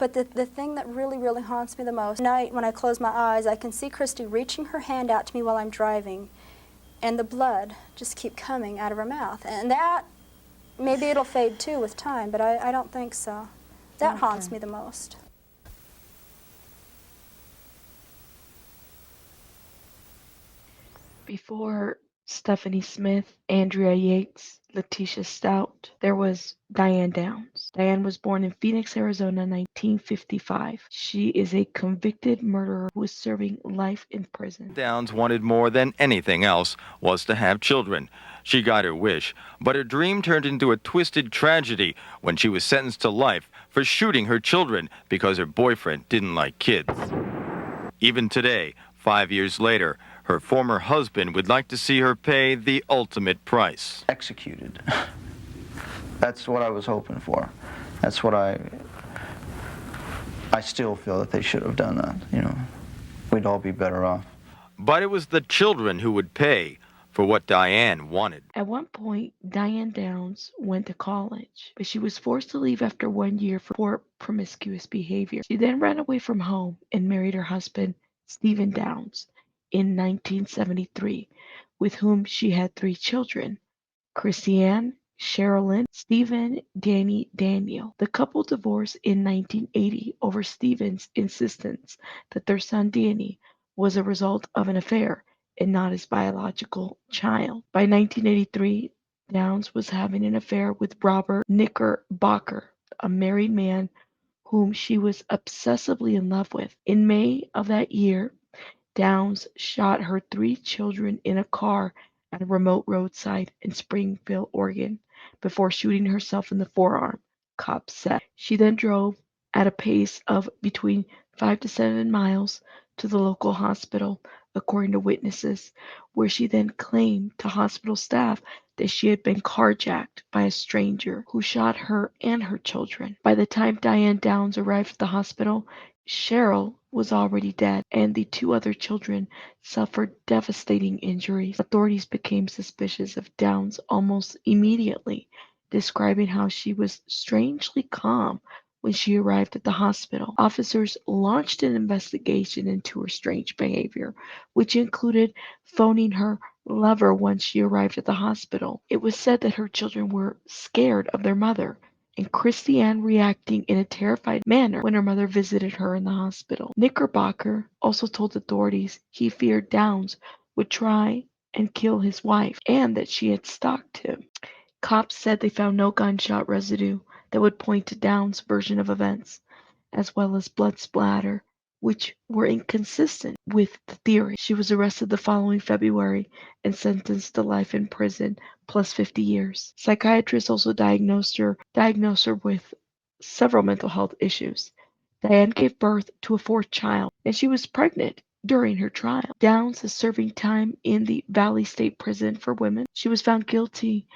But the thing that really, really haunts me the most, at night when I close my eyes, I can see Christy reaching her hand out to me while I'm driving, and the blood just keep coming out of her mouth. And that, maybe it'll fade too with time, but I don't think so. That haunts me the most. Before Stephanie Smith, Andrea Yates, Letitia Stout, there was Diane Downs. Diane was born in Phoenix, Arizona, 1955. She is a convicted murderer who is serving life in prison. Downs wanted more than anything else was to have children. She got her wish, but her dream turned into a twisted tragedy when she was sentenced to life for shooting her children because her boyfriend didn't like kids. Even today, 5 years later, her former husband would like to see her pay the ultimate price. Executed. That's what I was hoping for. That's what I still feel that they should have done that, you know. We'd all be better off. But it was the children who would pay for what Diane wanted. At one point, Diane Downs went to college, but she was forced to leave after 1 year for promiscuous behavior. She then ran away from home and married her husband, Stephen Downs, in 1973, with whom she had 3 children, Christiane, Sherilyn, Stephen, Danny, Daniel. The couple divorced in 1980 over Stephen's insistence that their son Danny was a result of an affair and not his biological child. By 1983, Downs was having an affair with Robert Knickerbocker, a married man whom she was obsessively in love with. In May of that year, Downs shot her 3 children in a car at a remote roadside in Springfield, Oregon, before shooting herself in the forearm, cops said. She then drove at a pace of between 5 to 7 miles to the local hospital, according to witnesses, where she then claimed to hospital staff that she had been carjacked by a stranger who shot her and her children. By the time Diane Downs arrived at the hospital, Cheryl was already dead, and the 2 other children suffered devastating injuries. Authorities became suspicious of Downs almost immediately, describing how she was strangely calm when she arrived at the hospital. Officers launched an investigation into her strange behavior, which included phoning her lover once she arrived at the hospital. It was said that her children were scared of their mother, and Christiane reacting in a terrified manner when her mother visited her in the hospital. Knickerbocker also told authorities he feared Downs would try and kill his wife and that she had stalked him. Cops said they found no gunshot residue that would point to Downs' version of events, as well as blood splatter, which were inconsistent with the theory. She was arrested the following February and sentenced to life in prison plus 50 years. Psychiatrists also diagnosed her with several mental health issues. Diane gave birth to a 4th child, and she was pregnant during her trial. Downs is serving time in the Valley State Prison for women. She was found guilty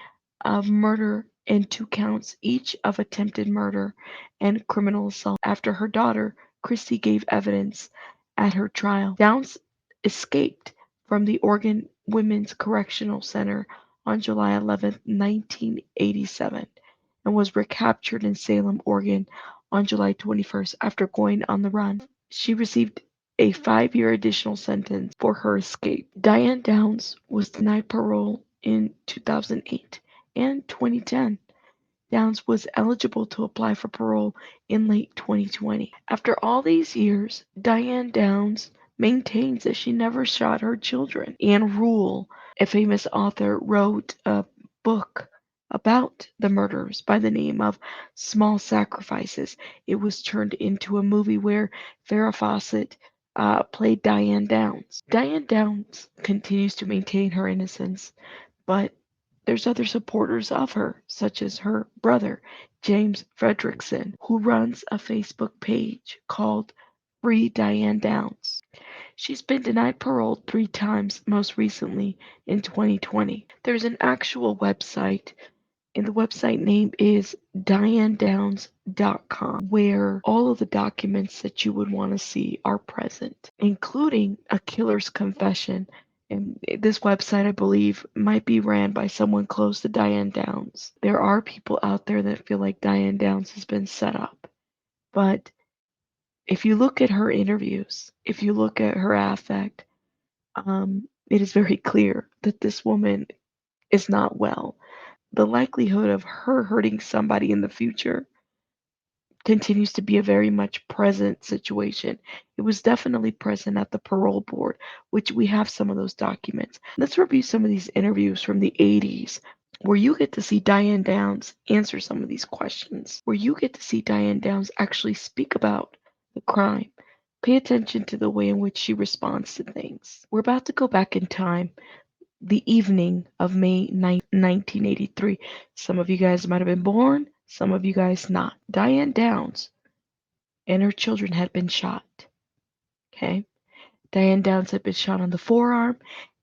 of murder and 2 counts each of attempted murder and criminal assault after her daughter, Christy, gave evidence at her trial. Downs escaped from the Oregon Women's Correctional Center on July 11, 1987, and was recaptured in Salem, Oregon on July 21st after going on the run. She received a 5-year additional sentence for her escape. Diane Downs was denied parole in 2008 and 2010. Downs was eligible to apply for parole in late 2020. After all these years, Diane Downs maintains that she never shot her children. Anne Rule, a famous author, wrote a book about the murders by the name of Small Sacrifices. It was turned into a movie where Farrah Fawcett played Diane Downs. Diane Downs continues to maintain her innocence, but there's other supporters of her, such as her brother, James Fredrickson, who runs a Facebook page called Free Diane Downs. She's been denied parole 3 times, most recently in 2020. There's an actual website, and the website name is DianeDowns.com, where all of the documents that you would want to see are present, including a killer's confession. And this website, I believe, might be ran by someone close to Diane Downs. There are people out there that feel like Diane Downs has been set up, but If you look at her interviews, if you look at her affect, it is very clear that this woman is not well. The likelihood of her hurting somebody in the future continues to be a very much present situation. It was definitely present at the parole board, which we have some of those documents. Let's review some of these interviews from the 80s where you get to see Diane Downs answer some of these questions, where you get to see Diane Downs actually speak about the crime. Pay attention to the way in which she responds to things. We're about to go back in time, the evening of May 9, 1983. Some of you guys might have been born, some of you guys not. Diane Downs and her children had been shot. Okay? Diane Downs had been shot on the forearm,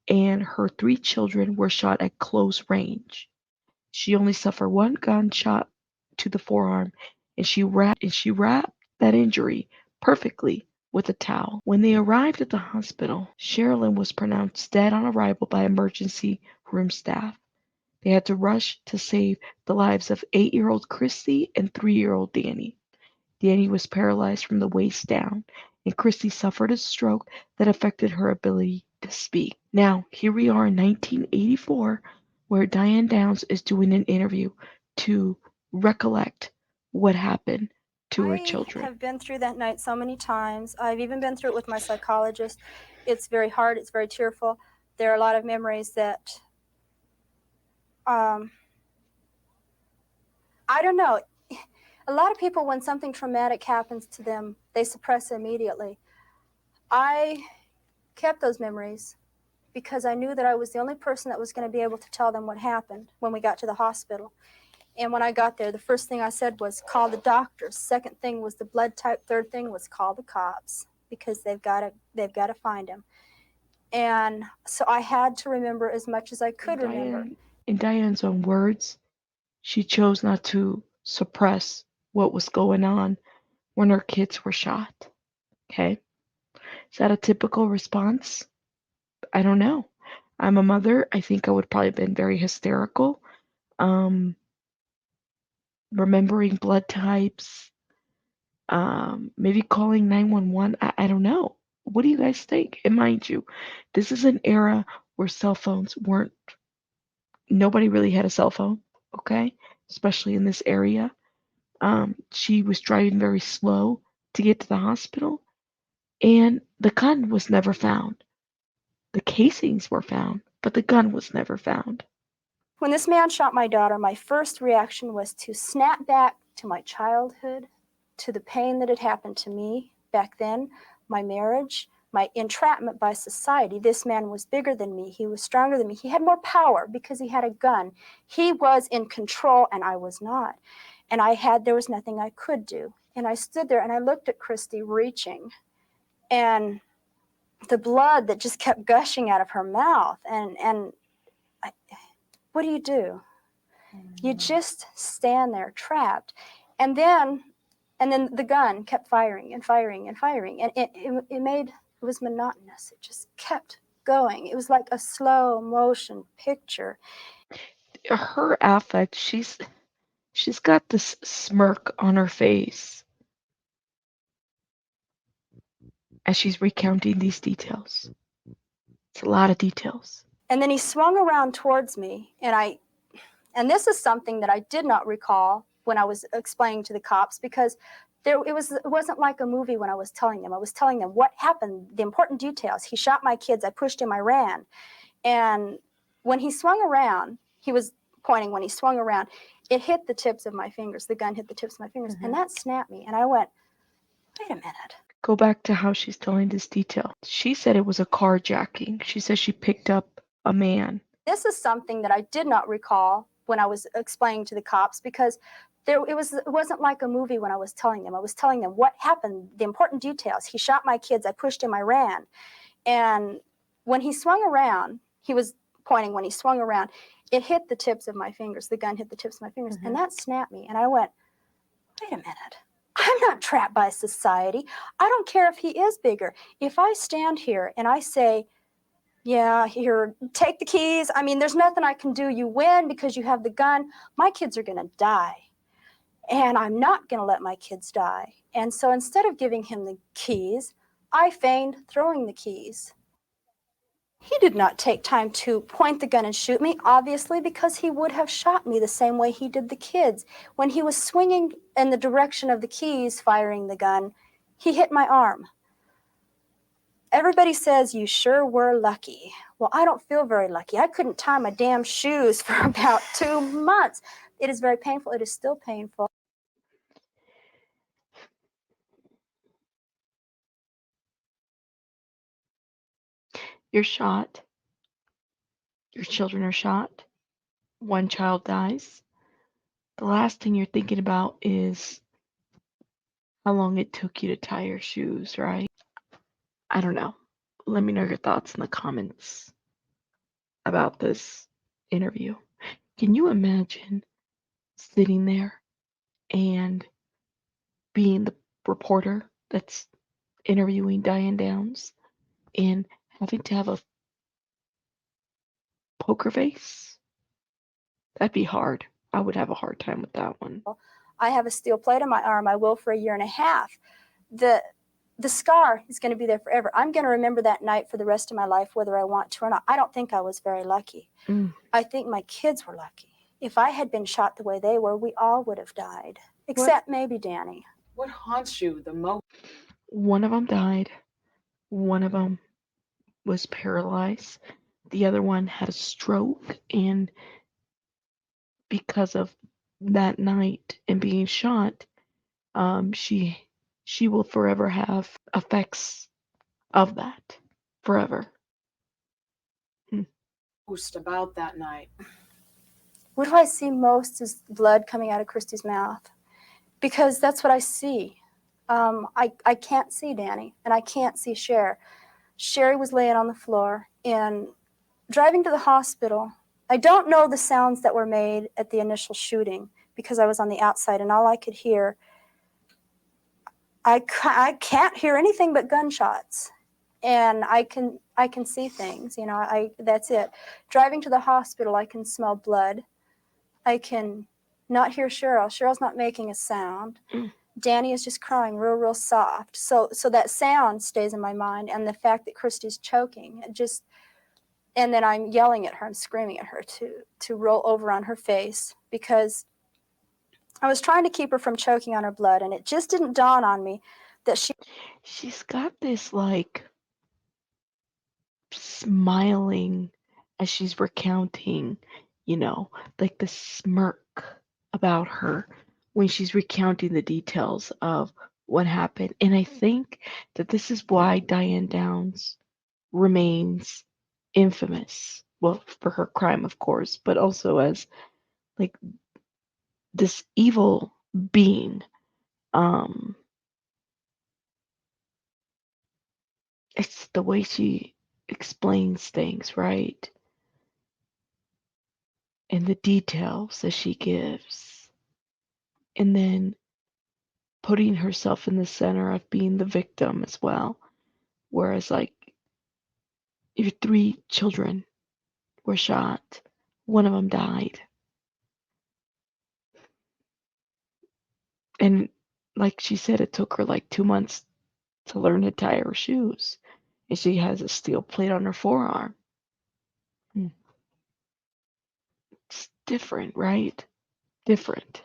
and her 3 children were shot at close range. She only suffered 1 gunshot to the forearm, and she wrapped that injury perfectly with a towel. When they arrived at the hospital, Sherilyn was pronounced dead on arrival by emergency room staff. They had to rush to save the lives of 8-year-old Christy and 3-year-old Danny. Danny was paralyzed from the waist down, and Christy suffered a stroke that affected her ability to speak. Now, here we are in 1984, where Diane Downs is doing an interview to recollect what happened to her I children. have been through that night so many times. I've even been through it with my psychologist. It's very hard. It's very tearful. There are a lot of memories that, I don't know. A lot of people, when something traumatic happens to them, they suppress it immediately. I kept those memories because I knew that I was the only person that was going to be able to tell them what happened when we got to the hospital. And when I got there, the first thing I said was call the doctors. Second thing was the blood type. Third thing was call the cops because they've got to find him. And so I had to remember as much as I could remember. In Diane's own words, she chose not to suppress what was going on when her kids were shot. Okay? Is that a typical response? I don't know. I'm a mother. I think I would probably have been very hysterical. Remembering blood types, maybe calling 911. I don't know. What do you guys think? And mind you, this is an era where cell phones weren't, nobody really had a cell phone, okay? Especially in this area. She was driving very slow to get to the hospital, and the gun was never found. The casings were found, but the gun was never found. When this man shot my daughter, my first reaction was to snap back to my childhood, to the pain that had happened to me back then, my marriage, my entrapment by society. This man was bigger than me. He was stronger than me. He had more power because he had a gun. He was in control and I was not. And there was nothing I could do. And I stood there and I looked at Christy reaching, and the blood that just kept gushing out of her mouth. What do? You just stand there trapped. And then the gun kept firing and firing and firing. And it was monotonous. It just kept going. It was like a slow motion picture. Her affect, she's got this smirk on her face as she's recounting these details. It's a lot of details. And then he swung around towards me, and this is something that I did not recall when I was explaining to the cops, because it wasn't like a movie when I was telling them. I was telling them what happened, the important details. He shot my kids. I pushed him. I ran. And when he swung around, he was pointing. When he swung around, it hit the tips of my fingers. The gun hit the tips of my fingers. And that snapped me. And I went, wait a minute. Go back to how she's telling this detail. She said it was a carjacking. She says she picked up a man. This is something that I did not recall when I was explaining to the cops, because it wasn't like a movie when I was telling them. I was telling them what happened, the important details. He shot my kids. I pushed him. I ran. And when he swung around, he was pointing. When he swung around, it hit the tips of my fingers. The gun hit the tips of my fingers. And that snapped me. And I went, wait a minute. I'm not trapped by society. I don't care if he is bigger. If I stand here and I say, yeah, here, take the keys. I mean, there's nothing I can do. You win because you have the gun. My kids are going to die. And I'm not going to let my kids die. And so instead of giving him the keys, I feigned throwing the keys. He did not take time to point the gun and shoot me, obviously, because he would have shot me the same way he did the kids. When he was swinging in the direction of the keys, firing the gun, he hit my arm. Everybody says, you sure were lucky. Well, I don't feel very lucky. I couldn't tie my damn shoes for about 2 months. It is very painful. It is still painful. You're shot. Your children are shot. One child dies. The last thing you're thinking about is how long it took you to tie your shoes, right? I don't know. Let me know your thoughts in the comments about this interview. Can you imagine sitting there and being the reporter that's interviewing Diane Downs and having to have a poker face? That'd be hard. I would have a hard time with that one. I have a steel plate on my arm. I will for 1.5 years. The scar is going to be there forever. I'm going to remember that night for the rest of my life, whether I want to or not. I don't think I was very lucky. I think my kids were lucky. If I had been shot the way they were, we all would have died, except maybe Danny. What haunts you the most? One of them died. One of them was paralyzed. The other one had a stroke, and because of that night and being shot, she will forever have effects of that forever. Most about that night. What do I see most is blood coming out of Christy's mouth, because that's what I see. I can't see Danny, and I can't see Cher. Sherry was laying on the floor, and driving to the hospital, I don't know the sounds that were made at the initial shooting because I was on the outside, and all I could hear, I can't hear anything but gunshots. And I can see things, you know, that's it. Driving to the hospital, I can smell blood. I can not hear Cheryl. Cheryl's not making a sound. Danny is just crying real soft. So that sound stays in my mind, and the fact that Christy's choking, and then I'm yelling at her and screaming at her to roll over on her face, because I was trying to keep her from choking on her blood, and it just didn't dawn on me that She's got this like smiling as she's recounting, you know, like the smirk about her when she's recounting the details of what happened. And I think that this is why Diane Downs remains infamous. Well, for her crime, of course, but also as like this evil being. It's the way she explains things, right? And the details that she gives. And then putting herself in the center of being the victim as well. Whereas, like, your 3 children were shot, one of them died. And like she said, it took her like 2 months to learn to tie her shoes. And she has a steel plate on her forearm. It's different, right? Different.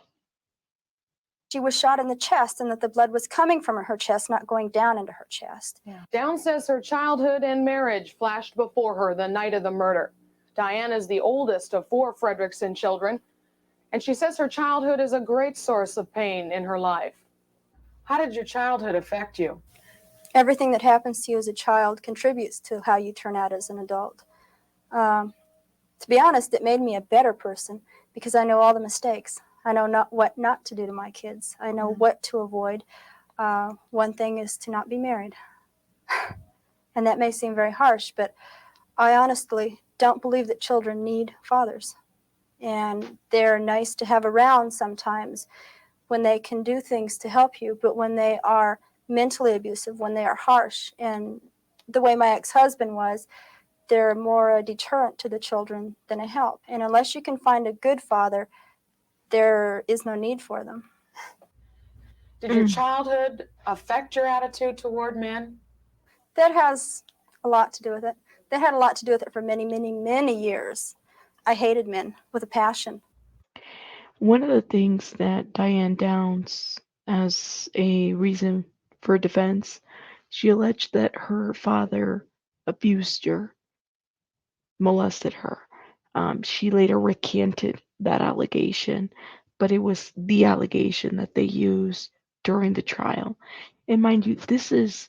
she was shot in the chest, and that the blood was coming from her chest, not going down into her chest. Downs says her childhood and marriage flashed before her the night of the murder. Diane is the oldest of 4 Frederickson children, and she says her childhood is a great source of pain in her life. How did your childhood affect you? Everything that happens to you as a child contributes to how you turn out as an adult. To be honest, it made me a better person, because I know all the mistakes. I know what not to do to my kids. I know what to avoid. One thing is to not be married. And that may seem very harsh, but I honestly don't believe that children need fathers. And they're nice to have around sometimes when they can do things to help you, but when they are mentally abusive, when they are harsh, and the way my ex-husband was, they're more a deterrent to the children than a help. And unless you can find a good father, there is no need for them. Did your Mm. childhood affect your attitude toward men? That has a lot to do with it. That had a lot to do with it for many, many, many years. I hated men with a passion. One of the things that Diane Downs, as a reason for defense, she alleged that her father abused her, molested her. She later recanted that allegation, but it was the allegation that they used during the trial. And mind you, this is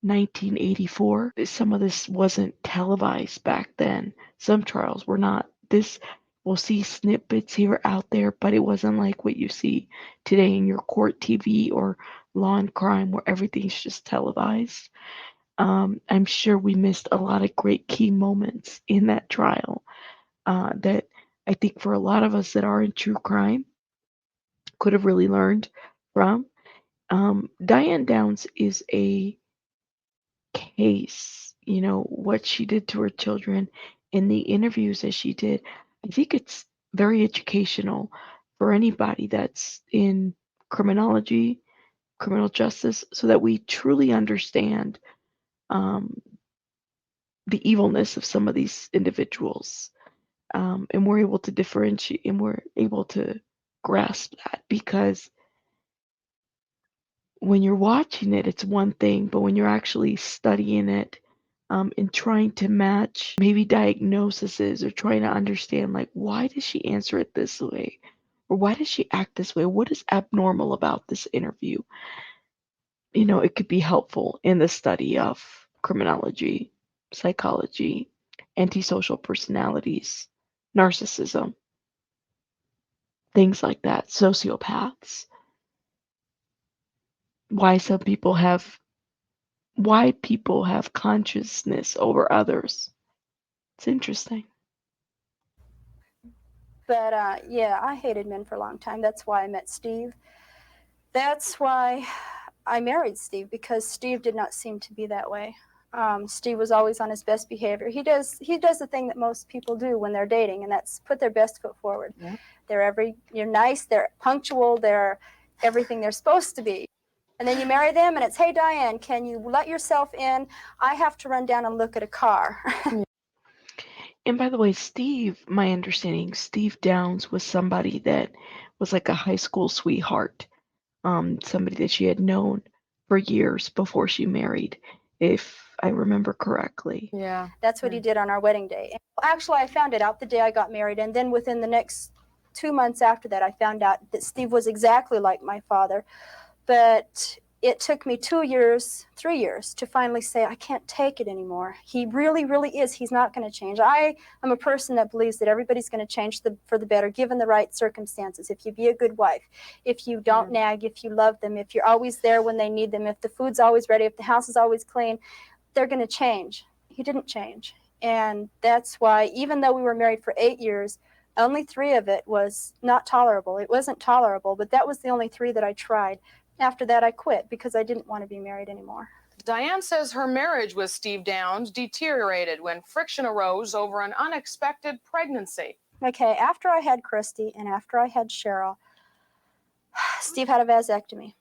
1984. Some of this wasn't televised back then. Some trials were not. This, we'll see snippets here out there, but it wasn't like what you see today in your court TV or Law and Crime, where everything's just televised. I'm sure we missed a lot of great key moments in that trial that I think for a lot of us that are in true crime could have really learned from. Diane Downs is a case, what she did to her children and the interviews that she did. I think it's very educational for anybody that's in criminology, criminal justice, so that we truly understand um, the evilness of some of these individuals. And we're able to differentiate and we're able to grasp that because when you're watching it, it's one thing, but when you're actually studying it and trying to match maybe diagnoses or trying to understand, like, why does she answer it this way? Or why does she act this way? What is abnormal about this interview? It could be helpful in the study of criminology, psychology, antisocial personalities, narcissism, things like that, sociopaths, why some people have why people have consciousness over others. It's interesting. But yeah, I hated men for a long time. That's why I met Steve. That's why I married Steve, because Steve did not seem to be that way. Steve was always on his best behavior. He does the thing that most people do when they're dating, and that's put their best foot forward. Yeah. You're nice, they're punctual, they're everything they're supposed to be. And then you marry them, and it's, hey, Diane, can you let yourself in? I have to run down and look at a car. And by the way, Steve, my understanding, Steve Downs was somebody that was like a high school sweetheart, somebody that she had known for years before she married, if I remember correctly. Yeah. That's what he did on our wedding day. Actually, I found it out the day I got married, and then within the next 2 months after that, I found out that Steve was exactly like my father. But it took me 2 years, 3 years to finally say, I can't take it anymore. He really, really is. He's not going to change. I am a person that believes that everybody's going to change for the better, given the right circumstances. If you be a good wife, if you don't nag, if you love them, if you're always there when they need them, if the food's always ready, if the house is always clean, they're going to change. He didn't change. And that's why, even though we were married for 8 years, only 3 of it was not tolerable. It wasn't tolerable, but that was the only 3 that I tried. After that, I quit because I didn't want to be married anymore. Diane says her marriage with Steve Downs deteriorated when friction arose over an unexpected pregnancy. Okay, after I had Christy and after I had Cheryl, Steve had a vasectomy.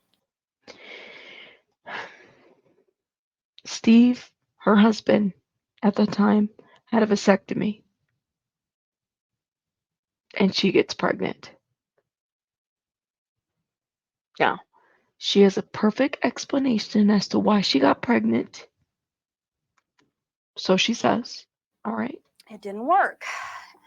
Steve, her husband at the time, had a vasectomy. And she gets pregnant. Now, she has a perfect explanation as to why she got pregnant. So she says, all right. It didn't work.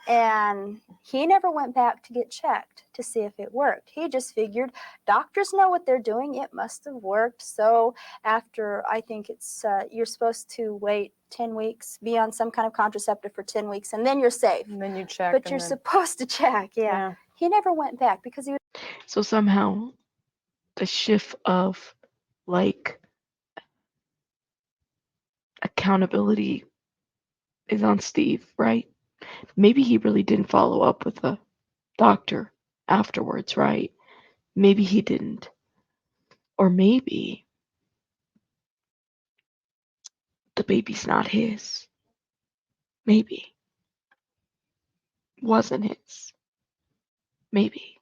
And he never went back to get checked to see if it worked. He just figured doctors know what they're doing. It must have worked. So after, I think it's, you're supposed to wait 10 weeks, be on some kind of contraceptive for 10 weeks, and then you're safe. And then you check. But you're supposed to check, yeah. He never went back because he was. So somehow the shift of like accountability is on Steve, right? Maybe he really didn't follow up with the doctor afterwards, right? Maybe he didn't. Or maybe the baby's not his. Maybe. Wasn't his. Maybe.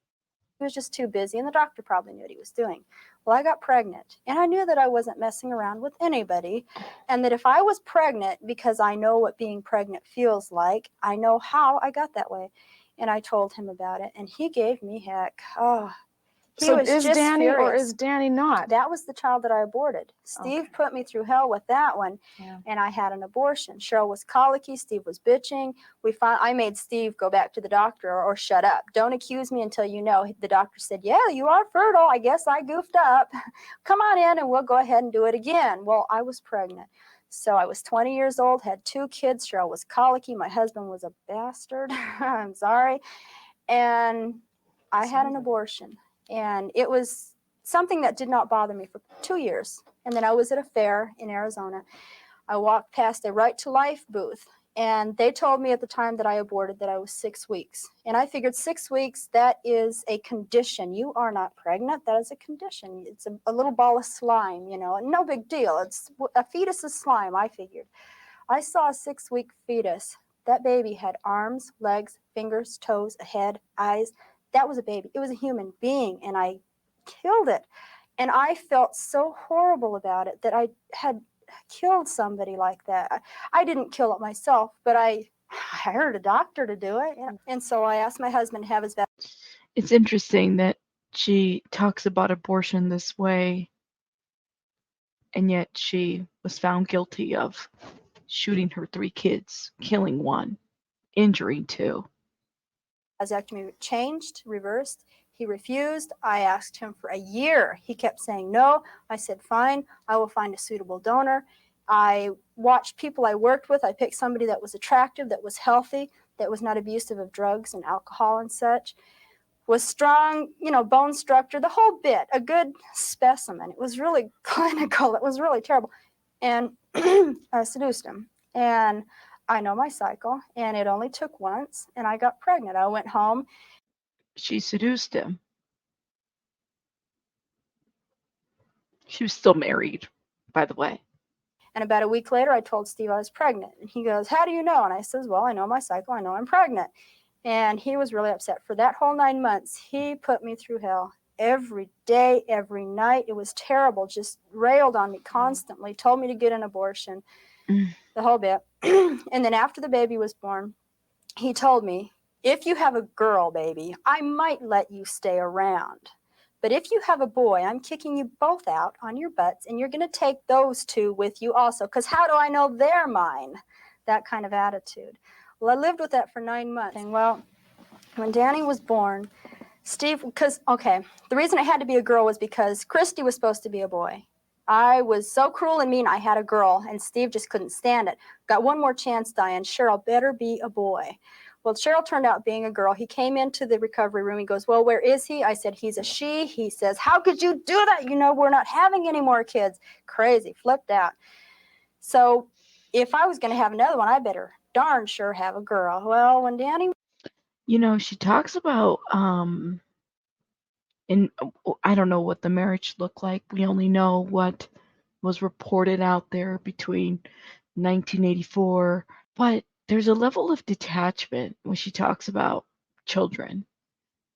He was just too busy, and the doctor probably knew what he was doing. Well, I got pregnant, and I knew that I wasn't messing around with anybody, and that if I was pregnant, because I know what being pregnant feels like, I know how I got that way. And I told him about it, and he gave me heck. Oh, he So was is just Danny furious. or is Danny not? That was the child that I aborted. Steve Okay. put me through hell with that one, Yeah. and I had an abortion. Cheryl was colicky. Steve was bitching. I made Steve go back to the doctor or shut up. Don't accuse me until you know. The doctor said, yeah, you are fertile. I guess I goofed up. Come on in, and we'll go ahead and do it again. Well, I was pregnant. So I was 20 years old, had 2 kids. Cheryl was colicky. My husband was a bastard. I'm sorry. And I had an abortion. And it was something that did not bother me for 2 years. And then I was at a fair in Arizona. I walked past a Right to Life booth, and they told me at the time that I aborted that I was 6 weeks. And I figured 6 weeks, that is a condition. You are not pregnant. That is a condition. It's a little ball of slime, you know, and no big deal. It's a fetus is slime, I figured. I saw a 6-week fetus. That baby had arms, legs, fingers, toes, a head, eyes. That was a baby. It was a human being, and I killed it. And I felt so horrible about it that I had killed somebody like that. I didn't kill it myself, but I hired a doctor to do it. And so I asked my husband to have his It's interesting that she talks about abortion this way, and yet she was found guilty of shooting her 3 kids, killing 1, injuring 2. vasectomy changed, reversed. He refused. I asked him for a year. He kept saying no. I said, fine, I will find a suitable donor. I watched people I worked with. I picked somebody that was attractive, that was healthy, that was not abusive of drugs and alcohol and such, was strong, you know, bone structure, the whole bit, a good specimen. It was really clinical. It was really terrible. And I seduced him. And I know my cycle, and it only took once, and I got pregnant. I went home. She seduced him. She was still married, by the way. And about a week later, I told Steve I was pregnant. And he goes, how do you know? And I says, well, I know my cycle. I know I'm pregnant. And he was really upset. For that whole 9 months, he put me through hell. Every day, every night. It was terrible. Just railed on me constantly. Told me to get an abortion. The whole bit. And then after the baby was born, he told me, if you have a girl baby, I might let you stay around. But if you have a boy, I'm kicking you both out on your butts, and you're going to take those 2 with you also, because how do I know they're mine? That kind of attitude. Well, I lived with that for 9 months. And well, when Danny was born, Steve, the reason it had to be a girl was because Christy was supposed to be a boy. I was so cruel and mean, I had a girl, and Steve just couldn't stand it. Got one more chance, Diane. Cheryl better be a boy. Well, Cheryl turned out being a girl. He came into the recovery room. He goes, well, where is he? I said, he's a she. He says, how could you do that? You know, we're not having any more kids. Crazy, flipped out. So if I was going to have another one, I better darn sure have a girl. Well, when Danny... You know, she talks about, and I don't know what the marriage looked like. We only know what was reported out there between 1984. But there's a level of detachment when she talks about children,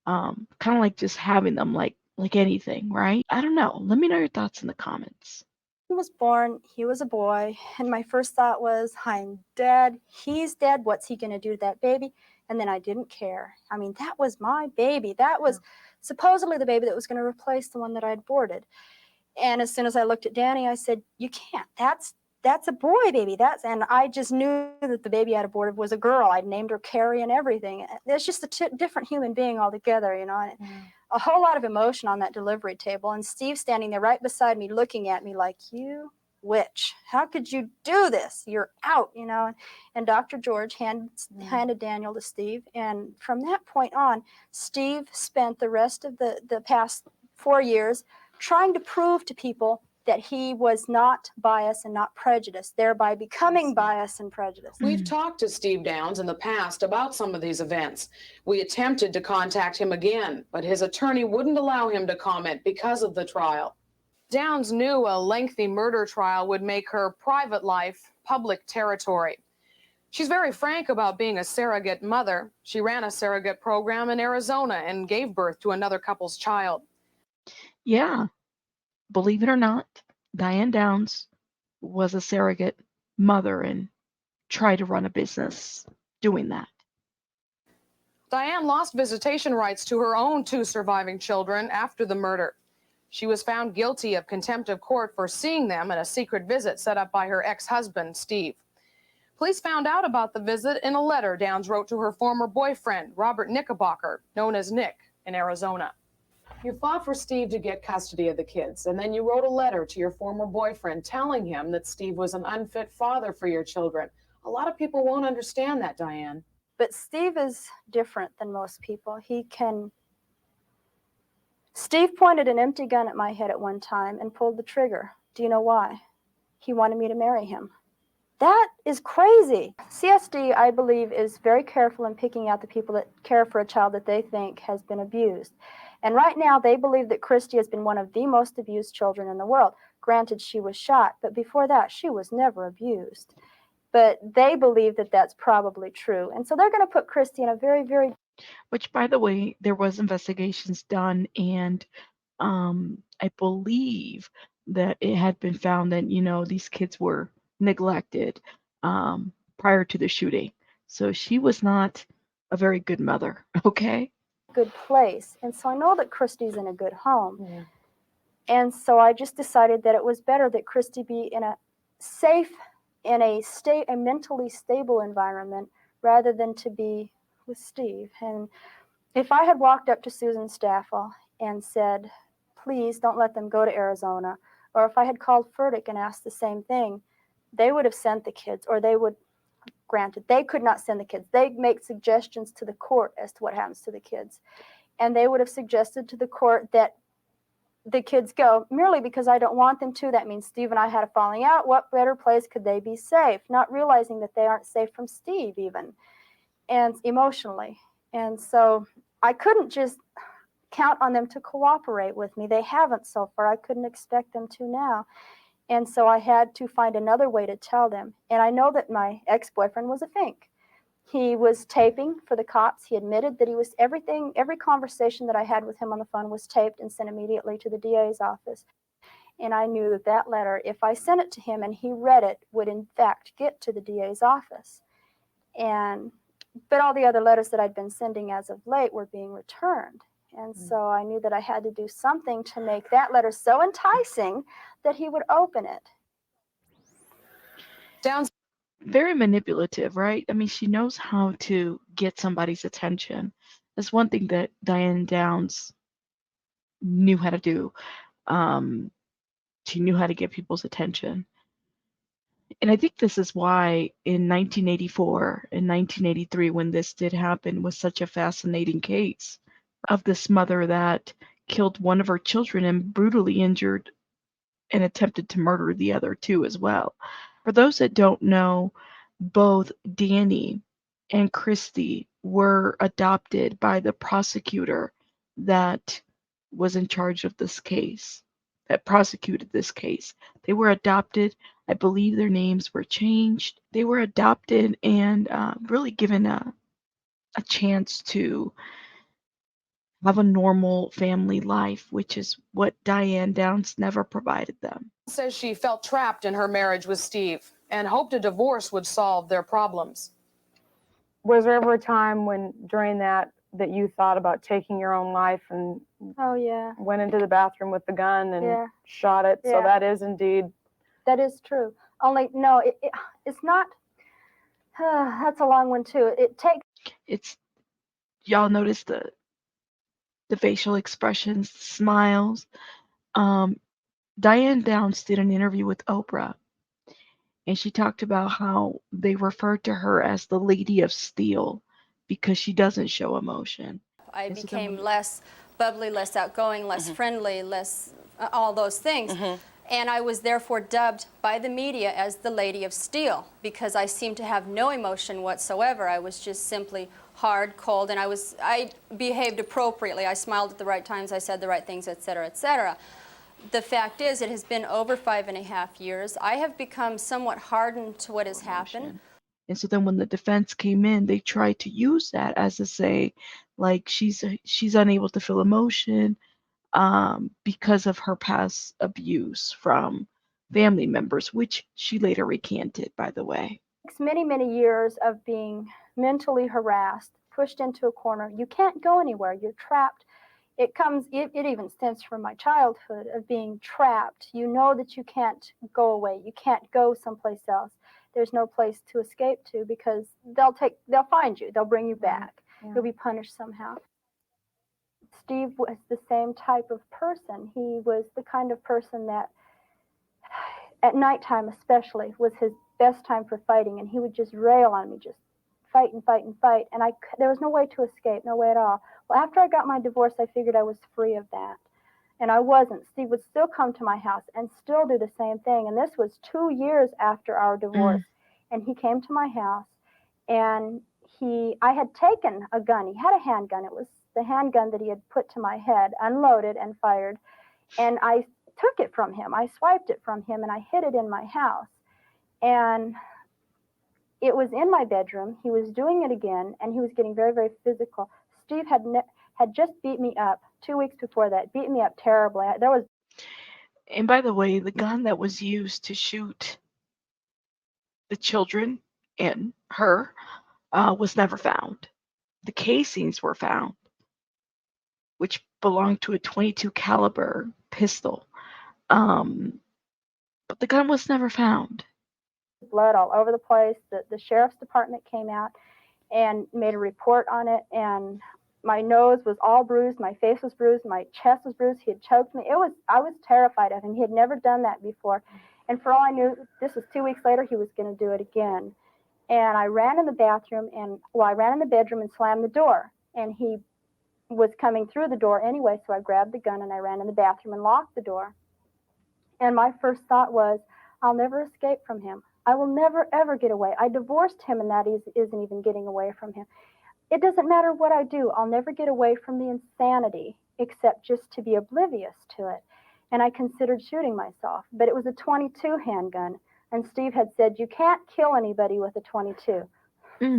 kind of like just having them like anything, right? I don't know. Let me know your thoughts in the comments. He was born, he was a boy, and my first thought was, I'm dead. He's dead. What's he going to do to that baby? And then I didn't care. I mean, that was my baby. That was supposedly the baby that was going to replace the one that I'd aborted. And as soon as I looked at Danny, I said, you can't. That's a boy baby. And I just knew that the baby I'd aborted was a girl. I'd named her Carrie and everything. It's just a different human being altogether, you know. And a whole lot of emotion on that delivery table. And Steve standing there right beside me, looking at me like, you witch, how could you do this? You're out, you know. And Dr. George handed Daniel to Steve. And from that point on, Steve spent the rest of the past 4 years trying to prove to people that he was not biased and not prejudiced, thereby becoming biased and prejudiced. We've talked to Steve Downs in the past about some of these events. We attempted to contact him again, but his attorney wouldn't allow him to comment because of the trial. Downs knew a lengthy murder trial would make her private life public territory. She's very frank about being a surrogate mother. She ran a surrogate program in Arizona and gave birth to another couple's child. Yeah, believe it or not, Diane Downs was a surrogate mother and tried to run a business doing that. Diane lost visitation rights to her own 2 surviving children after the murder. She was found guilty of contempt of court for seeing them at a secret visit set up by her ex-husband, Steve. Police found out about the visit in a letter Downs wrote to her former boyfriend, Robert Knickerbocker, known as Nick, in Arizona. You fought for Steve to get custody of the kids, and then you wrote a letter to your former boyfriend telling him that Steve was an unfit father for your children. A lot of people won't understand that, Diane. But Steve is different than most people. Steve pointed an empty gun at my head at one time and pulled the trigger. Do you know why? He wanted me to marry him. That is crazy. CSD, I believe, is very careful in picking out the people that care for a child that they think has been abused. And right now, they believe that Christy has been one of the most abused children in the world. Granted, she was shot, but before that, she was never abused. But they believe that that's probably true. And so they're going to put Christy in a very, very... Which, by the way, there was investigations done, and I believe that it had been found that, these kids were neglected prior to the shooting. So she was not a very good mother, okay? good place. And so I know that Christy's in a good home. Yeah. And so I just decided that it was better that Christy be in a safe, a mentally stable environment rather than to be with Steve. And if I had walked up to Susan Staffel and said, please don't let them go to Arizona, or if I had called Furtick and asked the same thing, they would have sent the kids, or they would, granted, they could not send the kids. They'd make suggestions to the court as to what happens to the kids. And they would have suggested to the court that the kids go merely because I don't want them to. That means Steve and I had a falling out. What better place could they be safe? Not realizing that they aren't safe from Steve even, and emotionally. And so I couldn't just count on them to cooperate with me. They haven't so far. I couldn't expect them to now. And so I had to find another way to tell them. And I know that my ex-boyfriend was a fink. He was taping for the cops. He admitted that he was every conversation that I had with him on the phone was taped and sent immediately to the DA's office. And I knew that that letter, if I sent it to him and he read it, would in fact get to the DA's office. But all the other letters that I'd been sending as of late were being returned. And so I knew that I had to do something to make that letter so enticing that he would open it. Downs. Very manipulative, right? I mean, she knows how to get somebody's attention. That's one thing that Diane Downs knew how to do. She knew how to get people's attention. And I think this is why in 1984 and 1983, when this did happen, was such a fascinating case of this mother that killed one of her children and brutally injured and attempted to murder the other two as well. For those that don't know, both Danny and Christy were adopted by the prosecutor that was in charge of this case, that prosecuted this case. They were adopted. I believe their names were changed. They were adopted and really given a chance to have a normal family life, which is what Diane Downs never provided them. Says she felt trapped in her marriage with Steve and hoped a divorce would solve their problems. Was there ever a time during that you thought about taking your own life and Oh, yeah. went into the bathroom with the gun and Yeah. shot it? Yeah. So that is indeed... That is true. Only, no, it's not. That's a long one, too. Y'all notice the facial expressions, the smiles. Diane Downs did an interview with Oprah, and she talked about how they referred to her as the Lady of Steel because she doesn't show emotion. I became less bubbly, less outgoing, less friendly, less all those things. And I was therefore dubbed by the media as the Lady of Steel because I seemed to have no emotion whatsoever. I was just simply hard, cold, and I behaved appropriately. I smiled at the right times, I said the right things, etc., etc. The fact is, it has been over 5.5 years. I have become somewhat hardened to what has happened. And so then when the defense came in, they tried to use that as to say, like, she's unable to feel emotion because of her past abuse from family members, which she later recanted, by the way. It's many, many years of being mentally harassed, pushed into a corner. You can't go anywhere. You're trapped. It even stems from my childhood of being trapped. You know that you can't go away. You can't go someplace else. There's no place to escape to because they'll find you. They'll bring you back. Yeah. You'll be punished somehow. Steve was the same type of person. He was the kind of person that, at nighttime especially, was his best time for fighting, and he would just rail on me, just fight and fight and fight, and there was no way to escape, no way at all. Well, after I got my divorce, I figured I was free of that, and I wasn't. Steve would still come to my house and still do the same thing, and this was 2 years after our divorce, and he came to my house, and I had taken a gun. He had a handgun. It was the handgun that he had put to my head, unloaded and fired, and I took it from him. I swiped it from him, and I hid it in my house, and it was in my bedroom. He was doing it again, and he was getting very, very physical. Steve had just beat me up 2 weeks before that, beat me up terribly. And by the way, the gun that was used to shoot the children and her was never found. The casings were found, which belonged to a .22 caliber pistol, but the gun was never found. Blood all over the place. The sheriff's department came out and made a report on it, and my nose was all bruised, my face was bruised, my chest was bruised. He had choked me. I was terrified of him. He had never done that before, and for all I knew, this was 2 weeks later, he was going to do it again. And I ran in the bathroom, I ran in the bedroom and slammed the door, and he was coming through the door anyway, so I grabbed the gun and I ran in the bathroom and locked the door. And my first thought was, I'll never escape from him. I will never, ever get away. I divorced him, and that isn't even getting away from him. It doesn't matter what I do. I'll never get away from the insanity except just to be oblivious to it. And I considered shooting myself, but it was a .22 handgun. And Steve had said, you can't kill anybody with a .22.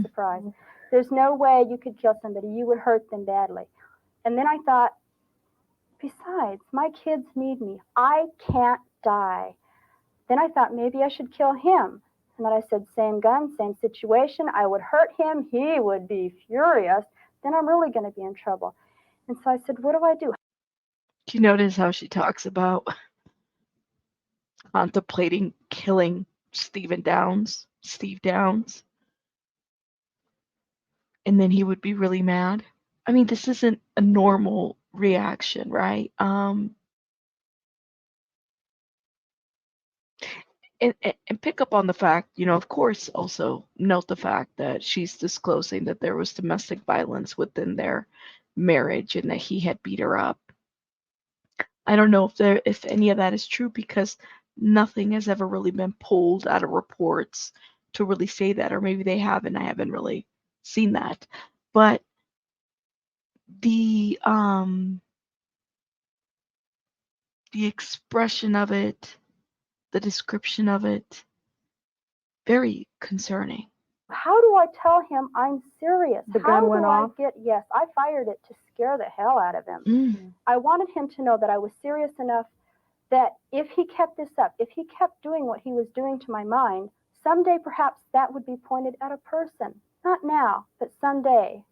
Surprise. There's no way you could kill somebody. You would hurt them badly. And then I thought, besides, my kids need me. I can't die. Then I thought maybe I should kill him. And then I said, same gun, same situation. I would hurt him. He would be furious. Then I'm really going to be in trouble. And so I said, what do I do? Do you notice how she talks about contemplating killing Steve Downs? And then he would be really mad. I mean, this isn't a normal reaction, right? And pick up on the fact, of course, also note the fact that she's disclosing that there was domestic violence within their marriage and that he had beat her up. I don't know if any of that is true because nothing has ever really been pulled out of reports to really say that, or maybe they haven't. I haven't really seen that. But the expression of it, the description of it, very concerning. How do I tell him I'm serious? The gun went off? Yes, I fired it to scare the hell out of him. I wanted him to know that I was serious enough that if he kept this up, if he kept doing what he was doing to my mind, someday perhaps that would be pointed at a person. Not now, but someday.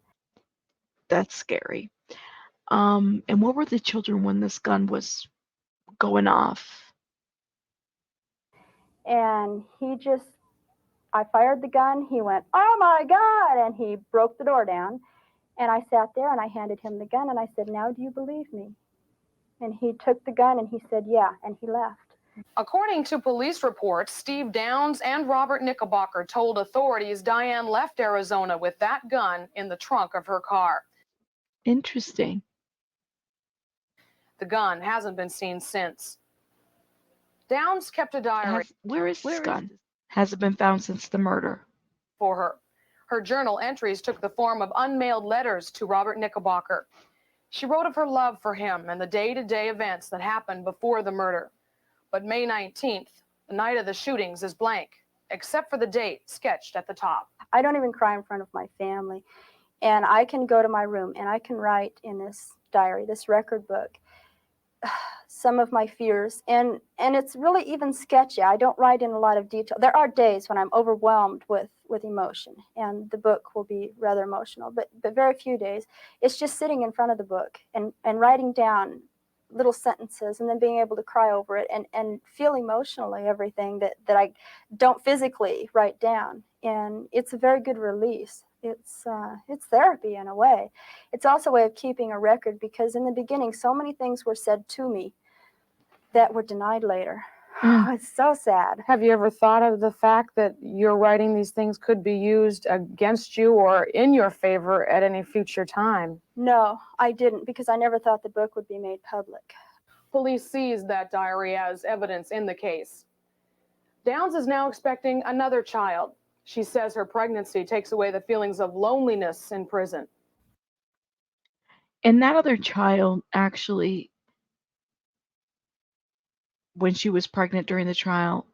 That's scary. And what were the children when this gun was going off? And I fired the gun, he went, oh my God, and he broke the door down. And I sat there and I handed him the gun and I said, now do you believe me? And he took the gun and he said, yeah, and he left. According to police reports, Steve Downs and Robert Knickerbocker told authorities Diane left Arizona with that gun in the trunk of her car. Interesting. The gun hasn't been seen since. Downs kept a diary. Where is this gun? Hasn't been found since the murder. For her. Her journal entries took the form of unmailed letters to Robert Knickerbocker. She wrote of her love for him and the day-to-day events that happened before the murder. But May 19th, the night of the shootings, is blank. except for the date sketched at the top. I don't even cry in front of my family. And I can go to my room and I can write in this diary, this record book, some of my fears. And it's really even sketchy. I don't write in a lot of detail. There are days when I'm overwhelmed with emotion, and the book will be rather emotional, but very few days. It's just sitting in front of the book and writing down little sentences and then being able to cry over it and feel emotionally everything that I don't physically write down. And it's a very good release. It's therapy in a way. It's also a way of keeping a record, because in the beginning so many things were said to me that were denied later. It's so sad. Have you ever thought of the fact that you're writing these things could be used against you or in your favor at any future time? No, I didn't, because I never thought the book would be made public. Police seized that diary as evidence in the case. Downs is now expecting another child. She says her pregnancy takes away the feelings of loneliness in prison. And that other child actually, when she was pregnant during the trial,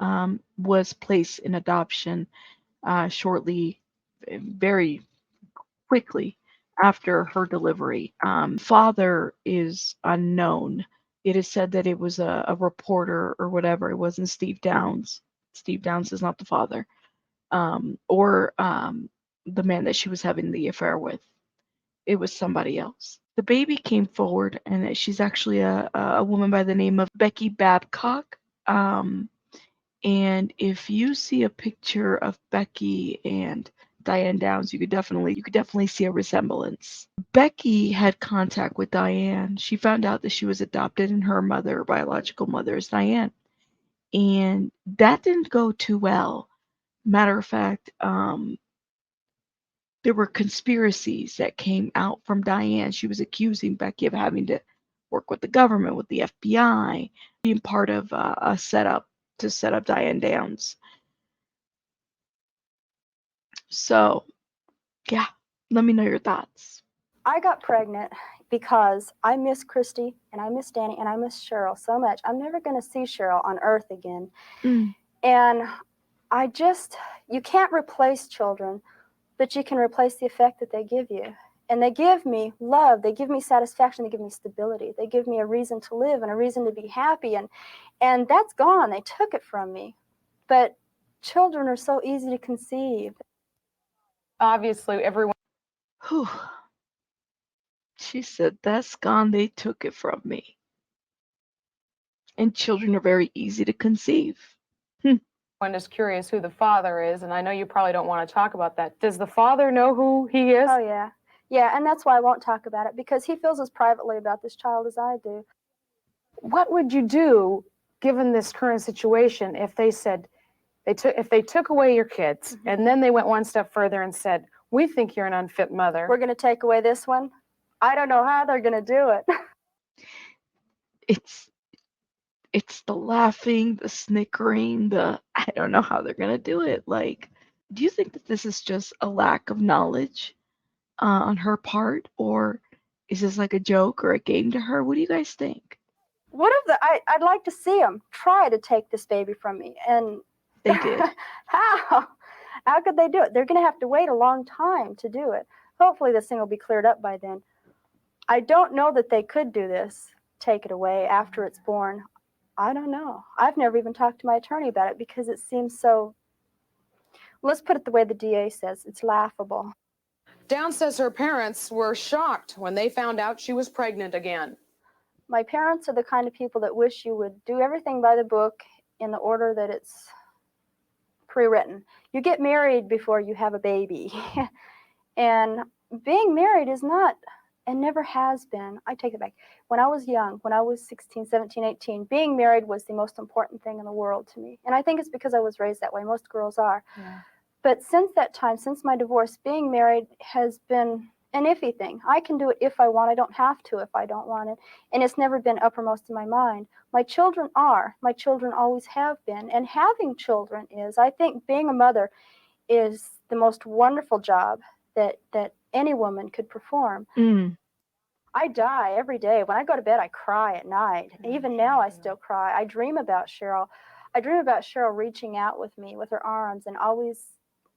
was placed in adoption shortly, very quickly after her delivery. Father is unknown. It is said that it was a reporter or whatever. It wasn't Steve Downs. Steve Downs is not the father, or the man that she was having the affair with. It was somebody else. The baby came forward, and she's actually a woman by the name of Becky Babcock. And if you see a picture of Becky and Diane Downs, you could definitely see a resemblance. Becky had contact with Diane. She found out that she was adopted and her mother, biological mother, is Diane. And that didn't go too well. Matter of fact, there were conspiracies that came out from Diane. She was accusing Becky of having to work with the government, with the FBI, being part of a setup to set up Diane Downs. So, yeah, let me know your thoughts. I got pregnant because I miss Christy and I miss Danny and I miss Cheryl so much. I'm never going to see Cheryl on earth again. And you can't replace children, but you can replace the effect that they give you. And they give me love, they give me satisfaction, they give me stability, they give me a reason to live and a reason to be happy. And that's gone. They took it from me. But children are so easy to conceive. Obviously, everyone. Whew. She said, that's gone. They took it from me. And children are very easy to conceive. Everyone is curious who the father is, and I know you probably don't want to talk about that. Does the father know who he is? Oh, yeah. Yeah, and that's why I won't talk about it, because he feels as privately about this child as I do. What would you do, given this current situation, if they said, if they took away your kids, and then they went one step further and said, we think you're an unfit mother? We're going to take away this one? I don't know how they're going to do it. It's the laughing, the snickering, I don't know how they're going to do it. Like, do you think that this is just a lack of knowledge on her part, or is this like a joke or a game to her? What do you guys think? I'd like to see them try to take this baby from me. And they did. How could they do it? They're going to have to wait a long time to do it. Hopefully this thing will be cleared up by then. I don't know that they could do this, take it away after it's born. I don't know. I've never even talked to my attorney about it, because it seems so, let's put it the way the DA says, it's laughable. Downs says her parents were shocked when they found out she was pregnant again. My parents are the kind of people that wish you would do everything by the book in the order that it's pre-written. You get married before you have a baby. And being married is not, and never has been, I take it back. When I was young, when I was 16, 17, 18, being married was the most important thing in the world to me. And I think it's because I was raised that way. Most girls are. Yeah. But since that time, since my divorce, being married has been an iffy thing. I can do it if I want. I don't have to if I don't want it. And it's never been uppermost in my mind. My children are. My children always have been. And having children is, I think being a mother is the most wonderful job that any woman could perform. I die every day. When I go to bed, I cry at night. Even now, I still cry. I dream about Cheryl. I dream about Cheryl reaching out with me with her arms and always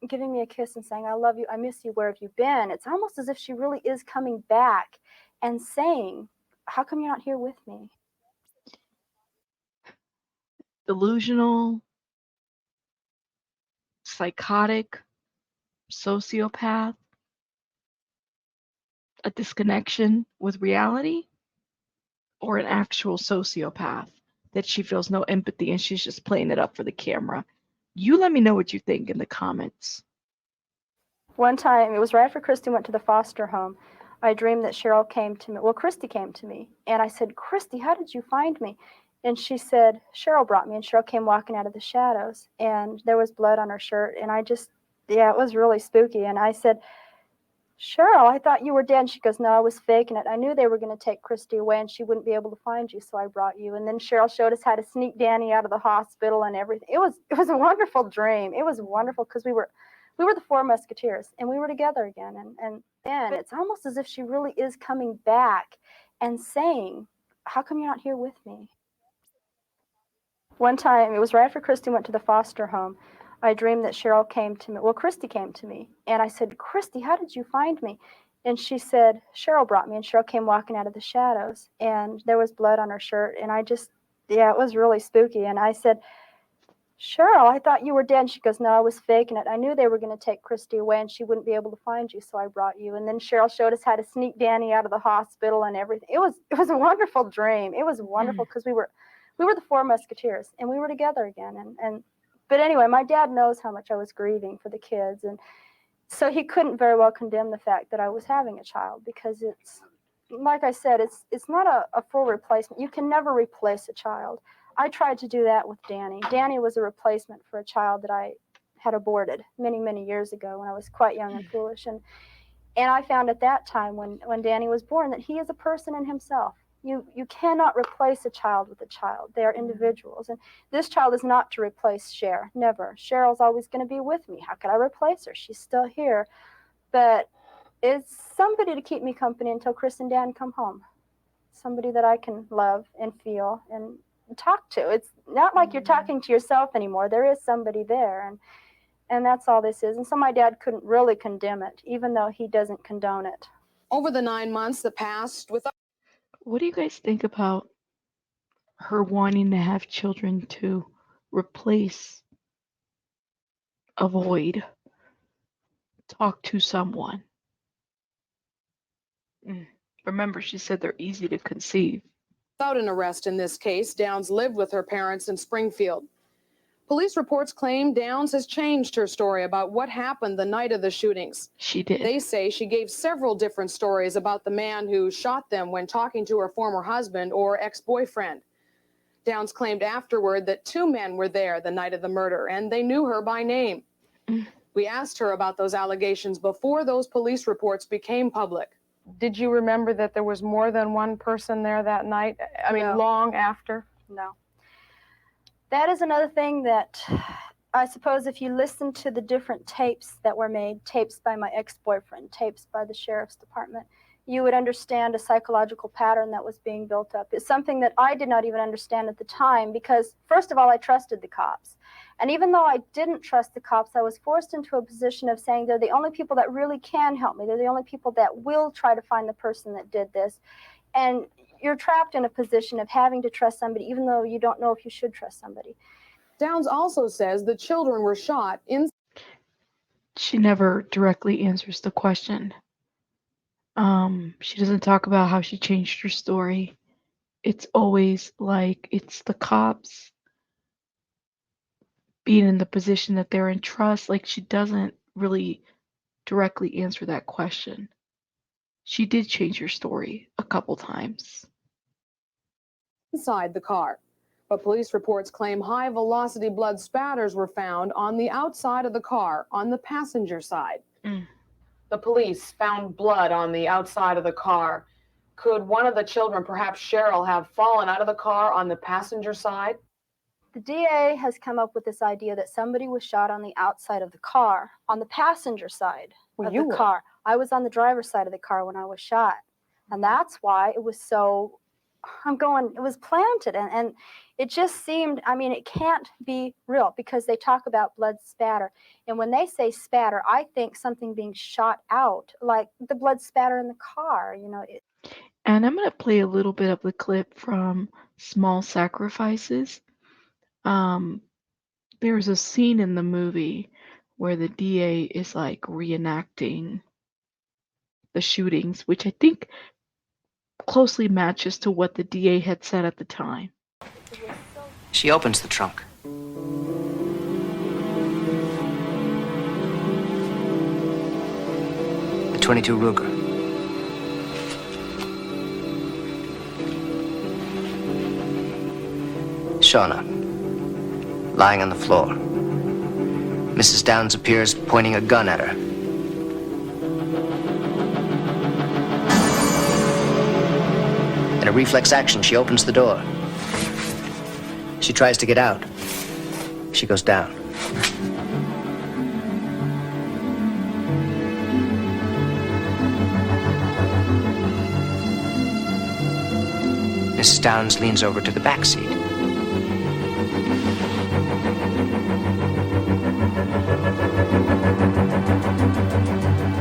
giving me a kiss and saying, I love you, I miss you, where have you been? It's almost as if she really is coming back and saying, how come you're not here with me? Delusional, psychotic, sociopath, a disconnection with reality, or an actual sociopath that she feels no empathy and she's just playing it up for the camera. You let me know what you think in the comments. One time, it was right after Christy went to the foster home, I dreamed that Cheryl came to me. Well, Christy came to me. And I said, Christy, how did you find me? And she said, Cheryl brought me. And Cheryl came walking out of the shadows. And there was blood on her shirt. And I just, yeah, it was really spooky. And I said, Cheryl, I thought you were dead. And she goes, no, I was faking it. I knew they were going to take Christy away and she wouldn't be able to find you, so I brought you. And then Cheryl showed us how to sneak Danny out of the hospital and everything. It was a wonderful dream. It was wonderful because we were the four musketeers and we were together again. And then it's almost as if she really is coming back and saying, how come you're not here with me? One time, it was right after Christy went to the foster home, I dreamed that Cheryl came to me. Well, Christy came to me. And I said, Christy, how did you find me? And she said, Cheryl brought me. And Cheryl came walking out of the shadows. And there was blood on her shirt. And I just, yeah, it was really spooky. And I said, Cheryl, I thought you were dead. And she goes, no, I was faking it. I knew they were going to take Christy away and she wouldn't be able to find you, so I brought you. And then Cheryl showed us how to sneak Danny out of the hospital and everything. It was a wonderful dream. It was wonderful because we were the four musketeers and we were together again. But anyway, my dad knows how much I was grieving for the kids. And so he couldn't very well condemn the fact that I was having a child because it's, like I said, it's not a full replacement. You can never replace a child. I tried to do that with Danny. Danny was a replacement for a child that I had aborted many, many years ago when I was quite young and foolish. And I found at that time when Danny was born that he is a person in himself. You cannot replace a child with a child. They are individuals. And this child is not to replace Cher. Never. Cheryl's always going to be with me. How could I replace her? She's still here. But it's somebody to keep me company until Chris and Dan come home. Somebody that I can love and feel and talk to. It's not like you're talking to yourself anymore. There is somebody there. And that's all this is. And so my dad couldn't really condemn it, even though he doesn't condone it. Over the 9 months that passed with What do you guys think about her wanting to have children to replace, avoid, talk to someone? Remember, she said they're easy to conceive. Without an arrest in this case, Downs lived with her parents in Springfield. Police reports claim Downs has changed her story about what happened the night of the shootings. She did. They say she gave several different stories about the man who shot them when talking to her former husband or ex-boyfriend. Downs claimed afterward that 2 men were there the night of the murder, and they knew her by name. We asked her about those allegations before those police reports became public. Did you remember that there was more than one person there that night? I mean, No. long after? No. That is another thing that I suppose if you listen to the different tapes that were made, tapes by my ex-boyfriend, tapes by the sheriff's department, you would understand a psychological pattern that was being built up. It's something that I did not even understand at the time because, first of all, I trusted the cops. And even though I didn't trust the cops, I was forced into a position of saying they're the only people that really can help me. They're the only people that will try to find the person that did this. And you're trapped in a position of having to trust somebody even though you don't know if you should trust somebody. Downs also says the children were shot in. She never directly answers the question. She doesn't talk about how she changed her story. It's always like it's the cops being in the position that they're in trust. Like she doesn't really directly answer that question. She did change her story a couple times. Inside the car. But police reports claim high-velocity blood spatters were found on the outside of the car, on the passenger side. The police found blood on the outside of the car. Could one of the children, perhaps Cheryl, have fallen out of the car on the passenger side? The DA has come up with this idea that somebody was shot on the outside of the car, on the passenger side of the car. I was on the driver's side of the car when I was shot. And that's why it was so I'm going, it was planted, and it just seemed, I mean, it can't be real because they talk about blood spatter. And when they say spatter, I think something being shot out, like the blood spatter in the car, you know. And I'm going to play a little bit of the clip from Small Sacrifices. There's a scene in the movie where the DA is like reenacting the shootings, which I think closely matches to what the DA had said at the time. She opens the trunk. The .22 Ruger. Shauna, lying on the floor. Mrs. Downs appears, pointing a gun at her. In a reflex action, she opens the door. She tries to get out. She goes down. Mrs. Downs leans over to the back seat.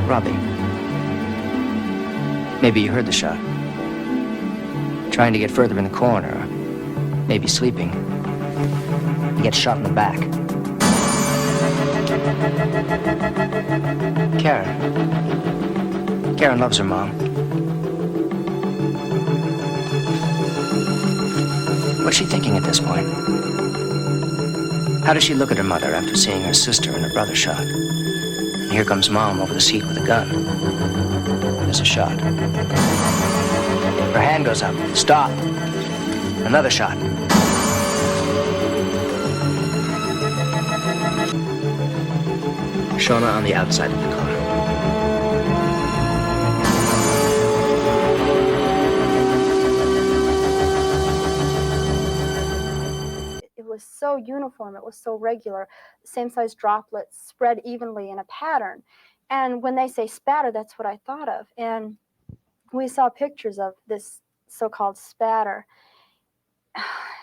Robbie, maybe you heard the shot. Trying to get further in the corner, or maybe sleeping. He gets shot in the back. Karen loves her mom. What's she thinking at this point? How does she look at her mother after seeing her sister and her brother shot? And here comes Mom over the seat with a gun. There's a shot. Her hand goes up. Stop. Another shot. Shauna on the outside of the car. It was so uniform, it was so regular, same size droplets spread evenly in a pattern. And when they say spatter, that's what I thought of. And we saw pictures of this so-called spatter.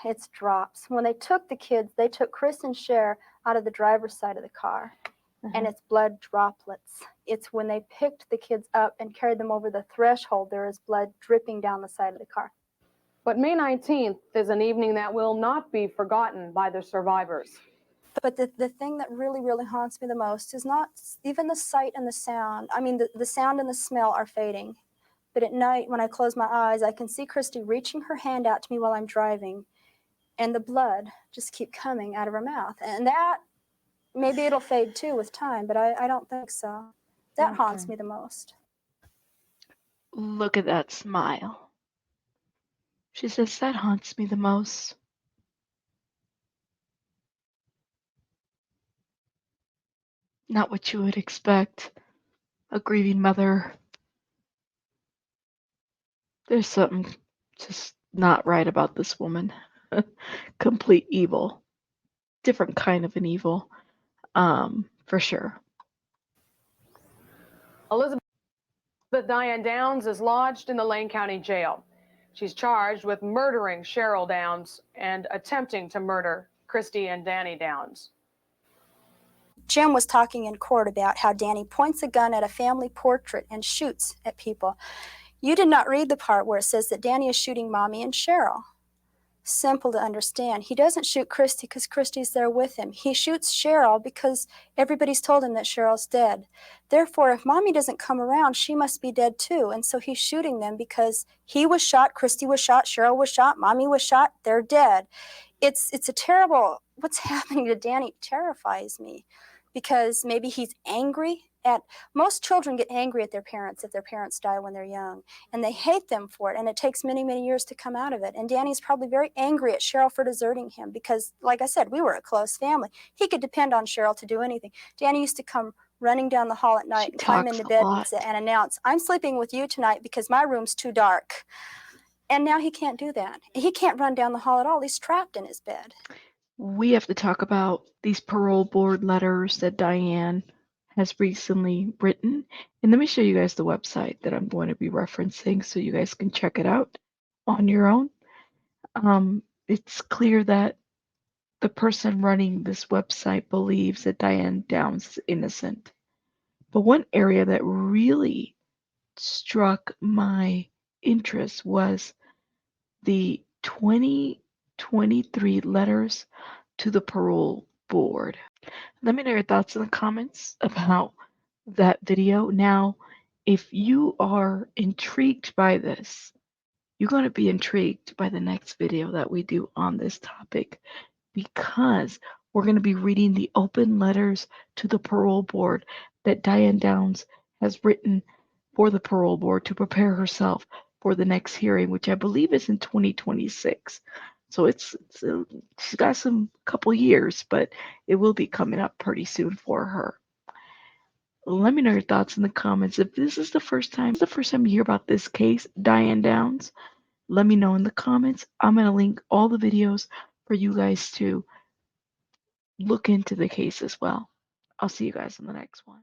It's drops. When they took the kids, they took Chris and Cher out of the driver's side of the car, and it's blood droplets. It's when they picked the kids up and carried them over the threshold, there is blood dripping down the side of the car. But May 19th is an evening that will not be forgotten by the survivors. But the thing that really, really haunts me the most is not even the sight and the sound. I mean, the sound and the smell are fading. But at night, when I close my eyes, I can see Christy reaching her hand out to me while I'm driving, and the blood just keep coming out of her mouth. And that, maybe it'll fade too with time, but I don't think so. That haunts me the most. Look at that smile. She says that haunts me the most. Not what you would expect. A grieving mother. There's something just not right about this woman. Complete evil. Different kind of an evil. For sure. Elizabeth Diane Downs is lodged in the Lane County Jail. She's charged with murdering Cheryl Downs and attempting to murder Christy and Danny Downs. Jim was talking in court about how Danny points a gun at a family portrait and shoots at people. You did not read the part where it says that Danny is shooting Mommy and Cheryl. Simple to understand. He doesn't shoot Christy because Christy's there with him. He shoots Cheryl because everybody's told him that Cheryl's dead. Therefore, if Mommy doesn't come around, she must be dead too. And so he's shooting them because he was shot, Christy was shot, Cheryl was shot, Mommy was shot, they're dead. It's a terrible, what's happening to Danny terrifies me because maybe he's angry at, most children get angry at their parents if their parents die when they're young, and they hate them for it, and it takes many, many years to come out of it. And Danny's probably very angry at Cheryl for deserting him because, like I said, we were a close family. He could depend on Cheryl to do anything. Danny used to come running down the hall at night and climb into bed and announce, I'm sleeping with you tonight because my room's too dark. And now he can't do that. He can't run down the hall at all. He's trapped in his bed. We have to talk about these parole board letters that Diane has recently written. And let me show you guys the website that I'm going to be referencing so you guys can check it out on your own. It's clear that the person running this website believes that Diane Downs is innocent. But one area that really struck my interest was the 2023 letters to the parole board. Let me know your thoughts in the comments about that video. Now, if you are intrigued by this, you're going to be intrigued by the next video that we do on this topic, because we're going to be reading the open letters to the parole board that Diane Downs has written for the parole board to prepare herself for the next hearing, which I believe is in 2026. So she's got some couple years, but it will be coming up pretty soon for her. Let me know your thoughts in the comments. If this is the first time you hear about this case, Diane Downs, let me know in the comments. I'm going to link all the videos for you guys to look into the case as well. I'll see you guys in the next one.